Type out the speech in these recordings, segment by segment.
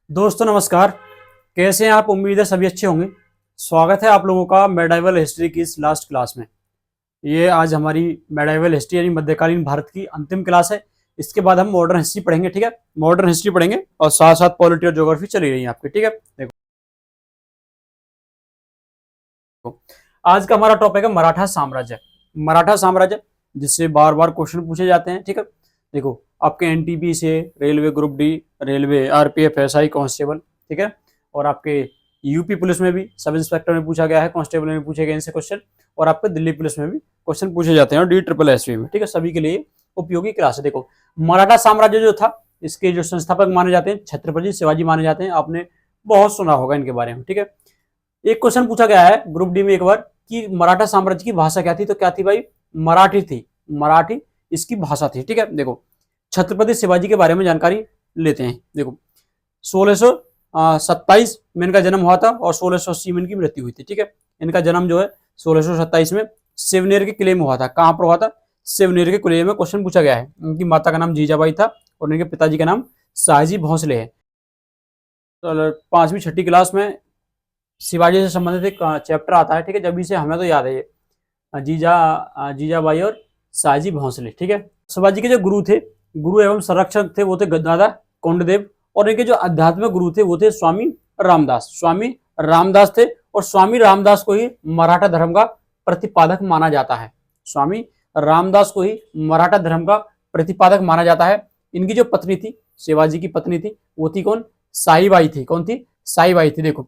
दोस्तों नमस्कार। कैसे हैं आप? उम्मीद है सभी अच्छे होंगे। स्वागत है आप लोगों का मेडाइवल हिस्ट्री की इस लास्ट क्लास में। ये आज हमारी मेडाइवल हिस्ट्री यानी मध्यकालीन भारत की अंतिम क्लास है। इसके बाद हम मॉडर्न हिस्ट्री पढ़ेंगे, ठीक है। मॉडर्न हिस्ट्री पढ़ेंगे और साथ साथ पॉलिटी और ज्योग्राफी चली रही है आपकी, ठीक है। देखो आज का हमारा टॉपिक है मराठा साम्राज्य। मराठा साम्राज्य जिससे बार बार क्वेश्चन पूछे जाते हैं, ठीक है। देखो आपके एनटीपी से, railway group D, railway, RPF, SI, constable, ठीक है। और आपके यूपी पुलिस में भी सब इंस्पेक्टर में पूछा गया है, कांस्टेबल में पूछे गए इनसे क्वेश्चन। और आपके दिल्ली पुलिस में भी क्वेश्चन पूछे जाते हैं और डी ट्रिपल एस में, ठीक है। सभी के लिए उपयोगी क्लास है। देखो मराठा साम्राज्य जो था, इसके जो संस्थापक माने जाते हैं छत्रपति शिवाजी माने जाते हैं। आपने बहुत सुना होगा इनके बारे में, ठीक है। एक क्वेश्चन पूछा गया है ग्रुप डी में एक बार कि मराठा साम्राज्य की भाषा क्या थी, तो क्या थी भाई? मराठी थी। मराठी इसकी भाषा थी, ठीक है। देखो छत्रपति शिवाजी के बारे में जानकारी लेते हैं। देखो 1627 में इनका जन्म हुआ था और 1680 में इनकी मृत्यु हुई थी, ठीक है। इनका जन्म जो है 1627 में शिवनेर के किले में हुआ था। कहां पर हुआ था? शिवनेर के किले में। क्वेश्चन पूछा गया है। इनकी माता का नाम जीजाबाई था और इनके पिताजी का नाम शाहजी भोंसले है। तो पांचवी छठी क्लास में शिवाजी से संबंधित एक चैप्टर आता है, ठीक है। जब इसे हमें तो याद है ये जीजाबाई और शाहजी भोंसले, ठीक है। शिवाजी के जो गुरु थे, गुरु एवं संरक्षक थे, वो थे दादा कोंडदेव। और इनके जो आध्यात्मिक गुरु थे वो थे स्वामी रामदास। स्वामी रामदास थे और स्वामी रामदास को ही मराठा धर्म का प्रतिपादक माना जाता है। स्वामी रामदास को ही मराठा धर्म का प्रतिपादक माना जाता है। इनकी जो पत्नी थी, शिवाजी की पत्नी थी, वो थी कौन? साईबाई थी। कौन थी? साईबाई थी। देखो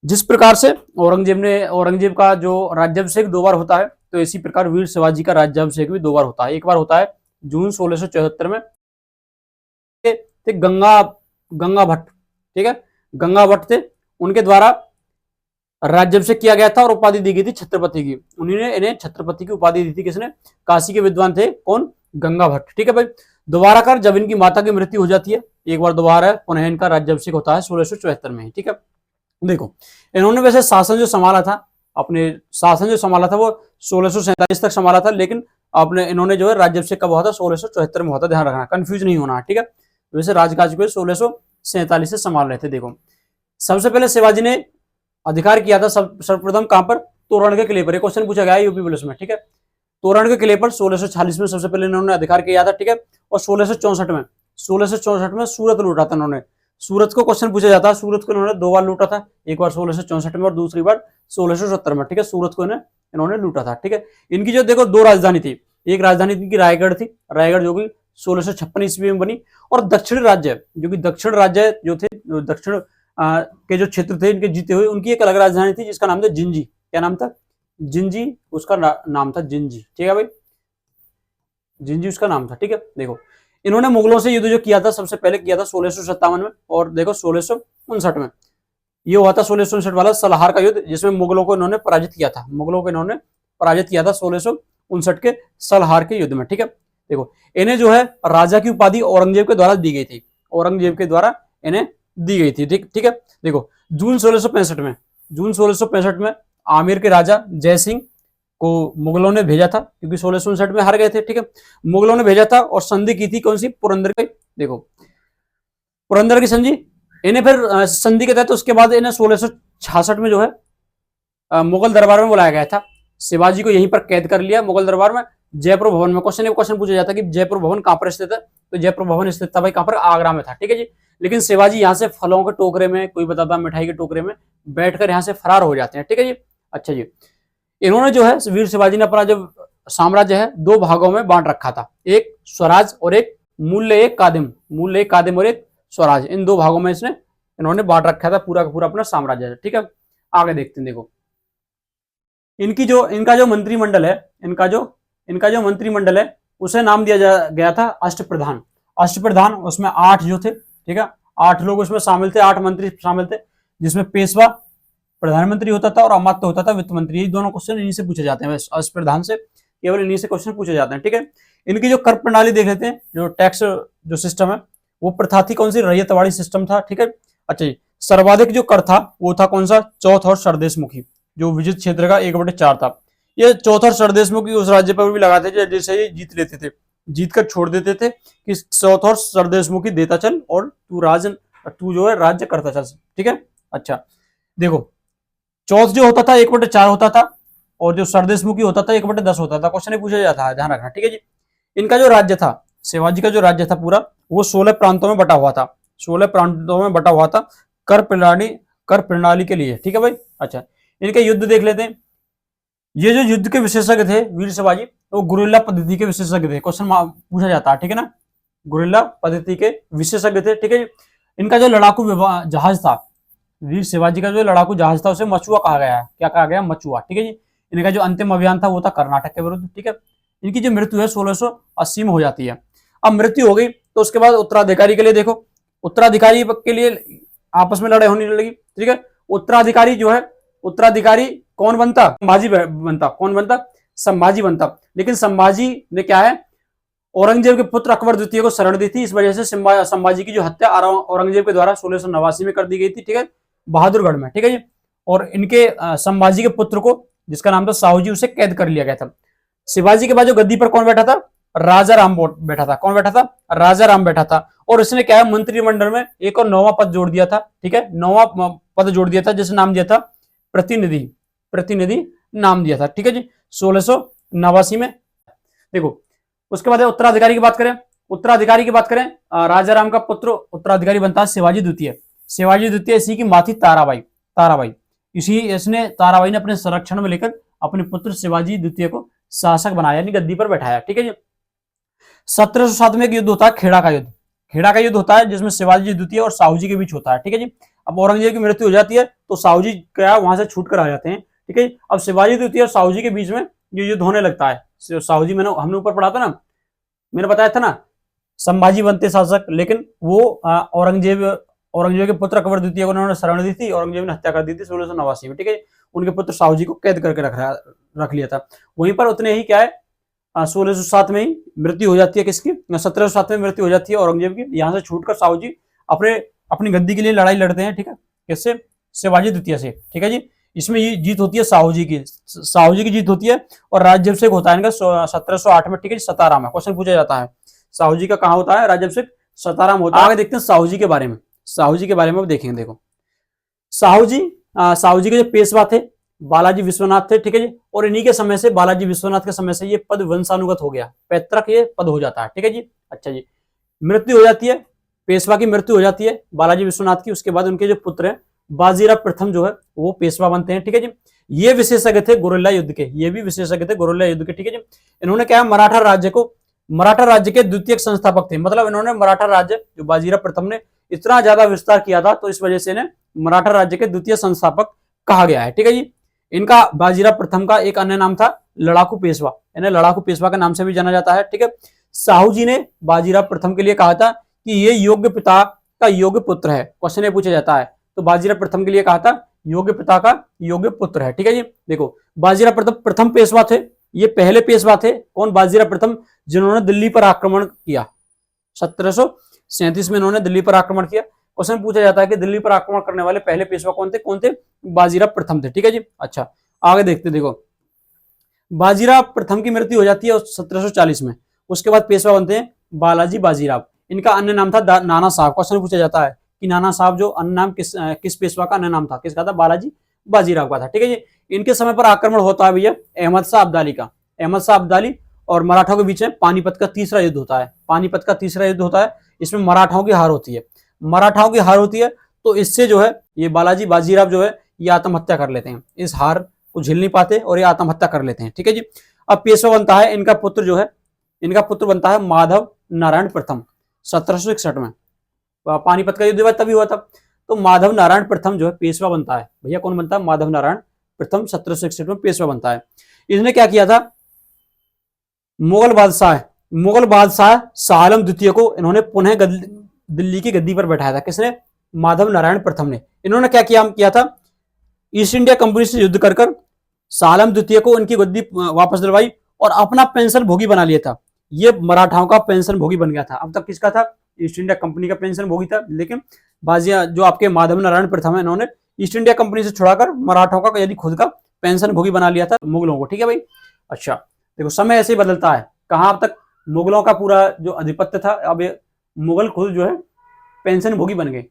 जिस प्रकार से औरंगजेब का जो राज्याभिषेक 2 बार होता है, तो इसी प्रकार वीर शिवाजी का राज्याभिषेक भी 2 बार होता है। एक बार होता है जून 1674 में, थे गंगा भट्ट, ठीक है। गंगा भट्ट थे, उनके द्वारा राज्याभिषेक किया गया था और उपाधि दी गई थी छत्रपति की। उन्होंने इन्हें छत्रपति की उपाधि दी थी। किसने? काशी के विद्वान थे। कौन? गंगा भट्ट, ठीक है भाई। दोबारा कर जब इनकी माता की मृत्यु हो जाती है, एक बार दोबारा पुनः इनका राज्याभिषेक होता है 1674 में, ठीक है। देखो इन्होंने वैसे शासन जो संभाला था, अपने शासन जो संभाला था वो 1647 तक संभाला था, लेकिन आपने इन्होंने जो है राज्याभिषेक कब हुआ था? 1674 में हुआ था। ध्यान रखना, कंफ्यूज नहीं होना, ठीक है। वैसे राजकाज को 1647 से संभाल रहे थे। देखो सबसे पहले शिवाजी ने अधिकार किया था सर्वप्रथम कहां पर? तोरण के किले पर। क्वेश्चन पूछा गया है यूपी पुलिस में, ठीक है। तोरण के किले पर 1646 में सबसे पहले इन्होंने अधिकार किया था, ठीक है। और 1664 में सूरत लूटा था इन्होंने। सूरत को क्वेश्चन पूछा जाता है। सूरत को इन्होंने 2 बार लूटा था, एक बार 1664 में और दूसरी बार 1670 में, ठीक है। सूरत को इन्होंने लूटा था, ठीक है। इनकी जो देखो 2 राजधानी थी। एक राजधानी इनकी रायगढ़ थी, रायगढ़ जो कि 1656 ईस्वी में बनी। और दक्षिण राज्य जो कि दक्षिण राज्य जो थे, दक्षिण के जो क्षेत्र थे इनके जीते हुए, उनकी एक अलग राजधानी थी जिसका नाम था जिंजी। क्या नाम था? जिंजी उसका नाम था, जिंजी, ठीक है भाई। जिंजी उसका नाम था, ठीक है। देखो इन्होंने मुगलों से युद्ध जो किया था सबसे पहले किया था 1657 में, और देखो 1659 में ये हुआ था 1659 वाला सलाहार का युद्ध, जिसमें मुगलों को इन्होंने पराजित किया था। मुगलों को इन्होंने पराजित किया था 1659 के सलाहार के युद्ध में, ठीक है। देखो इन्हें जो है राजा की उपाधि औरंगजेब के द्वारा दी गई थी। औरंगजेब के द्वारा इन्हें दी गई थी, ठीक है। देखो जून 1665 में आमेर के राजा जय सिंह को मुगलों ने भेजा था, क्योंकि 1659 में हार गए थे, ठीक है। मुगलों ने भेजा था और संधि की थी कौन सी? पुरंदर की। देखो पुरंदर की संधि, इन्हें फिर संधि के तहत उसके बाद इन्हें 1666 में जो है मुगल दरबार में बुलाया गया था। शिवाजी को यहीं पर कैद कर लिया मुगल दरबार में, जयपुर भवन में। क्वेश्चन पूछा जाता है कि जयपुर भवन कहां पर स्थित है, तो जयपुर भवन स्थित था भाई कहां पर? आगरा में था, ठीक है जी। लेकिन शिवाजी यहाँ से फलों के टोकरे में, कोई बताता मिठाई के टोकरे में बैठकर यहाँ से फरार हो जाते हैं, ठीक है जी। अच्छा जी, इन्होंने जो है वीर शिवाजी ने अपना जो साम्राज्य है 2 भागों में बांट रखा था, एक स्वराज और एक मूल्य, एक कादिम। मूल्य एक कादिम और एक स्वराज, इन 2 भागों में इन्होंने बांट रखा था पूरा का पूरा अपना साम्राज्य, ठीक है। आगे देखते हैं। देखो इनका जो मंत्रिमंडल है, इनका जो मंत्रिमंडल है उसे नाम दिया गया था अष्टप्रधान। अष्टप्रधान, उसमें 8 जो थे, ठीक है। 8 लोग उसमें शामिल थे, 8 मंत्री शामिल थे, जिसमें पेशवा प्रधानमंत्री होता था और अमात्य होता था वित्त मंत्री। ये दोनों क्वेश्चन इन्हीं से पूछे जाते हैं, अष्टप्रधान से केवल इन्हीं से क्वेश्चन पूछे जाते हैं, ठीक है। इनकी जो कर प्रणाली देख लेते हैं, जो टैक्स जो सिस्टम है वो प्रथा थी कौन सी? रैयतवाड़ी सिस्टम था, ठीक है। अच्छा जी, सर्वाधिक जो कर था वो था कौन सा? चौथ और सरदेशमुखी, जो विजित क्षेत्र का 1/4 था। ये चौथ और सरदेशमुखी उस राज्य पर भी लगाते थे जैसे ये जीत लेते थे, जीत कर छोड़ देते थे कि चौथ और सरदेशमुखी देता चल और तू राज और तू जो है राज्य करता चल। ठीक है, अच्छा देखो, चौथ जो होता था 1/4 होता था, और जो सरदेशमुखी होता था 1/10 होता था। क्वेश्चन पूछा जाता है, ध्यान रखना। ठीक है जी, इनका जो राज्य था, शिवाजी का जो राज्य था पूरा, वो 16 प्रांतों में बटा हुआ था। 16 प्रांतों में बटा हुआ था कर प्रणाली के लिए। ठीक है भाई, अच्छा इनके युद्ध देख लेते हैं। ये जो युद्ध के विशेषज्ञ थे वीर शिवाजी, वो गुरिल्ला पद्धति के विशेषज्ञ थे। क्वेश्चन पूछा जाता है, ठीक है ना, गुरिल्ला पद्धति के विशेषज्ञ थे। ठीक है, इनका जो लड़ाकू जहाज था, वीर शिवाजी का जो लड़ाकू जहाज था, उसे मचुआ कहा गया है। क्या कहा गया? मचुआ। ठीक है जी, इनका जो अंतिम अभियान था वो था कर्नाटक के विरुद्ध। ठीक है, इनकी जो मृत्यु है 1680 में हो जाती है। अब मृत्यु हो गई तो उसके बाद उत्तराधिकारी के लिए देखो, उत्तराधिकारी के लिए आपस में लड़ाई होने लगी। ठीक है, उत्तराधिकारी जो है, उत्तराधिकारी कौन बनता? संभाजी बनता। कौन बनता? संभाजी बनता। लेकिन संभाजी ने क्या है, औरंगजेब के पुत्र अकबर द्वितीय को शरण दी थी। इस वजह से संभाजी की जो हत्या औरंगजेब के द्वारा 1689 में कर दी गई थी। ठीक है, बहादुरगढ़ में। ठीक है जी, और इनके संभाजी के पुत्र को, जिसका नाम था साहूजी, उसे कैद कर लिया गया था। शिवाजी के बाद जो गद्दी पर कौन बैठा था? राजा राम बैठा था। कौन बैठा था? राजा राम बैठा था। और इसने क्या है, मंत्रिमंडल में एक और 9वां पद जोड़ दिया था। ठीक है, 9वां पद जोड़ दिया था, जिसे नाम दिया था प्रतिनिधि। प्रतिनिधि नाम दिया था। ठीक है जी, 1689 में। देखो, उसके बाद उत्तराधिकारी की बात करें। उत्तराधिकारी की बात करें, राजा राम का पुत्र उत्तराधिकारी बनता है शिवाजी द्वितीय। शिवाजी द्वितीय, इसी की मां थी ताराबाई। ताराबाई, इसने ताराबाई ने अपने संरक्षण में लेकर अपने पुत्र शिवाजी द्वितीय को शासक बनाया, यानी गद्दी पर बैठाया। ठीक है जी, 1707 में एक युद्ध होता है, खेड़ा का युद्ध। खेड़ा का युद्ध होता है जिसमें शिवाजी द्वितीय और साहूजी के बीच होता है। ठीक है जी, अब औरंगजेब की मृत्यु हो जाती है तो साहूजी क्या वहां से छूट कर आ जाते हैं। ठीक है, अब शिवाजी द्वितीय और साहूजी के बीच में ये युद्ध होने लगता है। साहूजी मैंने हमने ऊपर पढ़ा था ना, मैंने बताया था ना, संभाजी बनते शासक, लेकिन वो औरंगजेब के पुत्र अकबर द्वितीय को उन्होंने शरण दी थी, औरंगजेब ने हत्या कर दी थी 1689 में। ठीक है, उनके पुत्र साहूजी को कैद करके रख लिया था। वहीं पर उतने ही क्या है, 1607 में ही मृत्यु हो जाती है किसकी? 1707 में मृत्यु हो जाती है औरंगजेब की। यहां से छूटकर साहूजी अपनी गद्दी के लिए लड़ाई लड़ते हैं। ठीक है, किससे? शिवाजी द्वितीय से। ठीक है जी, इसमें ये जीत होती है साहूजी की जीत होती है, और राज्याभिषेक होता है इनका 1708 में। ठीक है, सतारा में। क्वेश्चन पूछा जाता है साहूजी का कहां होता है? राज्याभिषेक सतारा में होता है। आगे देखते हैं साहूजी के बारे में। साहूजी के बारे में देखेंगे। देखो, साहूजी के जो पेशवा थे बालाजी विश्वनाथ थे। ठीक है जी, और इन्हीं के समय से, बालाजी विश्वनाथ के समय से ये पद वंशानुगत हो गया, पैतृक ये पद हो जाता है। ठीक है जी, अच्छा जी, मृत्यु हो जाती है, पेशवा की मृत्यु हो जाती है बालाजी विश्वनाथ की। उसके बाद उनके जो पुत्र हैं बाजीराव प्रथम जो है वो पेशवा बनते हैं। ठीक है जी, ये विशेषज्ञ थे गुरिल्ला युद्ध के, ये भी विशेषज्ञ थे गुरिल्ला युद्ध के। ठीक है जी, इन्होंने क्या है, मराठा राज्य के द्वितीय संस्थापक थे। मतलब इन्होंने मराठा राज्य जो बाजीराव प्रथम ने इतना ज्यादा विस्तार किया था, तो इस वजह से इन्हें मराठा राज्य के द्वितीय संस्थापक कहा गया है। ठीक है जी, इनका बाजीराव प्रथम का एक अन्य नाम था लड़ाकू पेशवा, इन्हें लड़ाकू पेशवा के नाम से भी जाना जाता है। ठीक है, साहू जी ने बाजीराव प्रथम के लिए कहा था कि ये योग्य पिता का योग्य पुत्र है। क्वेश्चन ये पूछा जाता है, तो बाजीराव प्रथम के लिए कहा था योग्य पिता का योग्य पुत्र है। ठीक है जी, देखो बाजीराव प्रथम पेशवा थे, ये पहले पेशवा थे। कौन? बाजीराव प्रथम, जिन्होंने दिल्ली पर आक्रमण किया 1737 में, इन्होंने दिल्ली पर आक्रमण किया। क्वेश्चन पूछा जाता है कि दिल्ली पर आक्रमण करने वाले पहले पेशवा कौन थे? कौन थे? बाजीराव प्रथम थे। ठीक है जी, अच्छा आगे देखते। देखो, बाजीराव प्रथम की मृत्यु हो जाती है 1740 में। उसके बाद पेशवा बनते हैं बालाजी बाजीराव। इनका अन्य नाम था नाना साहब। क्वेश्चन पूछा जाता है कि नाना साहब जो अन्य नाम किस पेशवा का अन्य नाम था? किसका था? बालाजी बाजीराव का था। ठीक है जी, इनके समय पर आक्रमण होता है भैया अहमद शाह अब्दाली का। अहमद शाह अब्दाली और मराठाओं के बीच में पानीपत का तीसरा युद्ध होता है। पानीपत का तीसरा युद्ध होता है, इसमें मराठाओं की हार होती है। मराठाओं की हार होती है तो इससे जो है ये बालाजी बाजीराव जो है ये आत्महत्या कर लेते हैं। इस हार को झेल नहीं पाते और ये आत्महत्या कर लेते हैं। ठीक है जी, अब पेशवा बनता है इनका पुत्र जो है, इनका पुत्र बनता है माधव नारायण प्रथम 1761 में। पानीपत का युद्ध तभी हुआ था, तो माधव नारायण प्रथम जो है पेशवा बनता है। भैया कौन बनता है? माधव नारायण प्रथम 1761 में पेशवा बनता है। इसने क्या किया था? मुगल बादशाह शाह आलम द्वितीय को इन्होंने पुनः दिल्ली की गद्दी पर बैठाया था। किसने? माधव नारायण प्रथम ने। इन्होंने क्या किया था? ईस्ट इंडिया कंपनी से युद्ध कर शाह आलम द्वितीय को उनकी गद्दी वापस दिलवाई और अपना पेंशन भोगी बना लिया था। ये मराठाओं का पेंशन भोगी बन गया था। अब तक किसका था? ईस्ट इंडिया कंपनी का पेंशन भोगी था, लेकिन बाजिया जो आपके माधव नारायण प्रथम है, इन्होंने ईस्ट इंडिया कंपनी से छुड़ाकर मराठाओं का यानी खुद का पेंशन भोगी बना लिया था मुगलों को। ठीक है भाई, अच्छा देखो समय ऐसे ही बदलता है। कहां अब तक मुगलों का पूरा जो आधिपत्य था, अब मुगल खुद जो है पेंशन भोगी बन गए।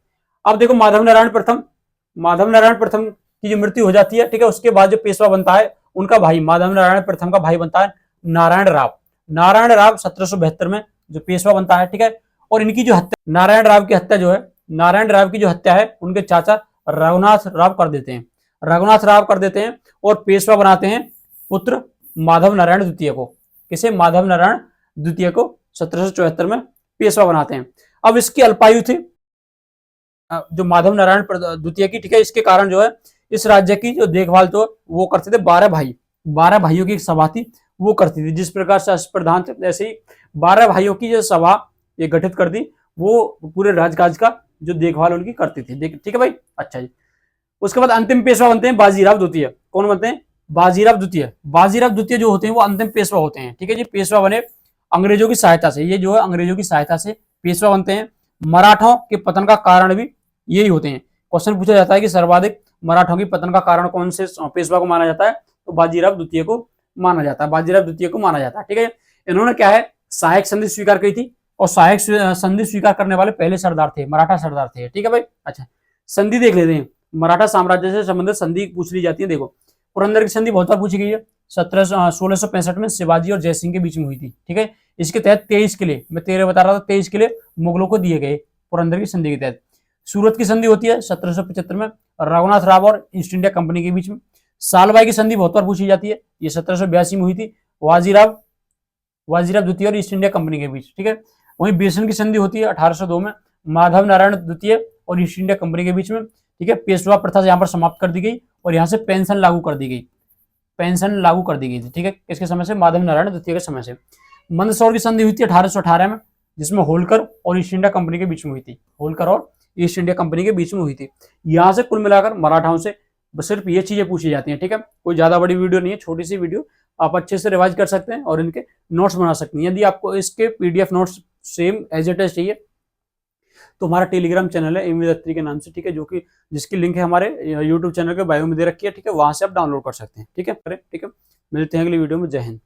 अब देखो माधव नारायण प्रथम की जो मृत्यु हो जाती है, ठीक है, उसके बाद जो पेशवा बनता है उनका भाई, माधव नारायण प्रथम का भाई बनता है नारायण राव। नारायण राव 1772 में जो पेशवा बनता है, ठीक है। और इनकी जो हत्या, नारायण राव की हत्या जो है, नारायण राव की जो हत्या है उनके चाचा रघुनाथ राव कर देते हैं, रघुनाथ राव कर देते हैं और पेशवा बनाते हैं पुत्र माधव नारायण द्वितीय को। किसे? माधव नारायण द्वितीय को 1774 में पेशवा बनाते हैं। अब इसकी अल्पायु थी जो माधव नारायण द्वितीय की, ठीक है। इसके कारण जो है इस राज्य की जो देखभाल तो वो करते थे 12 भाई, 12 भाइयों की एक सभा थी वो करती थी। जिस प्रकार से अष्टप्रधान थे ऐसे ही 12 भाइयों की जो सभा ये गठित कर दी, वो पूरे राजकाज का जो देखभाल उनकी करती थी, ठीक है भाई। अच्छा जी, उसके बाद अंतिम पेशवा बनते हैं बाजीराव द्वितीय। कौन बनते हैं? बाजीराव द्वितीय। बाजीराव द्वितीय जो होते हैं वो अंतिम पेशवा होते हैं, ठीक है जी। पेशवा बने अंग्रेजों की सहायता से, ये जो है अंग्रेजों की सहायता से पेशवा बनते हैं। मराठों के पतन का कारण भी यही होते हैं। क्वेश्चन पूछा जाता है कि सर्वाधिक मराठों की पतन का कारण कौन से पेशवा को माना जाता है, तो बाजीराव द्वितीय को माना जाता है, बाजीराव द्वितीय को माना जाता है, ठीक है। इन्होंने क्या है, सहायक संधि स्वीकार की थी और सहायक संधि स्वीकार करने वाले पहले सरदार थे, मराठा सरदार थे, ठीक है भाई। अच्छा, संधि देख लेते हैं। मराठा साम्राज्य से संबंधित संधि पूछ ली जाती है। देखो, पुरंदर की संधि बहुत बार पूछी गई है। 1665 में शिवाजी और जयसिंह के बीच में हुई थी, ठीक है। इसके तहत 23 किले, मैं 13 बता रहा था, 23 किले मुगलों को दिए गए पुरंदर की संधि के तहत। सूरत की संधि होती है 1775 में रघुनाथ राव और ईस्ट इंडिया कंपनी के बीच में। सालबाई की संधि बहुत बार पूछी जाती है, ये 1782 में हुई थी, वाजीराव द्वितीय और ईस्ट इंडिया कंपनी के बीच, ठीक है। वहीं बेसन की संधि होती है 1802 में माधव नारायण द्वितीय और ईस्ट इंडिया कंपनी के बीच में, ठीक है। पेशवा प्रथा यहाँ पर समाप्त कर दी गई और यहाँ से पेंशन लागू कर दी गई, पेंशन लागू कर दी गई थी, ठीक है। किसके समय से? माधव नारायण द्वितीय के समय से। मंदसौर की संधि हुई थी 1818 में, जिसमें होलकर और ईस्ट इंडिया कंपनी के बीच में हुई थी, होलकर और ईस्ट इंडिया कंपनी के बीच में हुई थी। यहाँ से कुल मिलाकर मराठाओं से बस सिर्फ ये चीजें पूछी जाती हैं, ठीक है। कोई ज्यादा बड़ी वीडियो नहीं है, छोटी सी वीडियो, आप अच्छे से रिवाइज कर सकते हैं और इनके नोट्स बना सकते हैं। यदि आपको इसके PDF notes same as it is चाहिए तो हमारा टेलीग्राम चैनल है एमवी दत्तरी के नाम से, ठीक है, जो कि जिसकी लिंक है हमारे यूट्यूब चैनल के बायो में दे रखी है, ठीक है। वहां से आप डाउनलोड कर सकते हैं, ठीक है। मिलते हैं अगली वीडियो में। जय हिंद।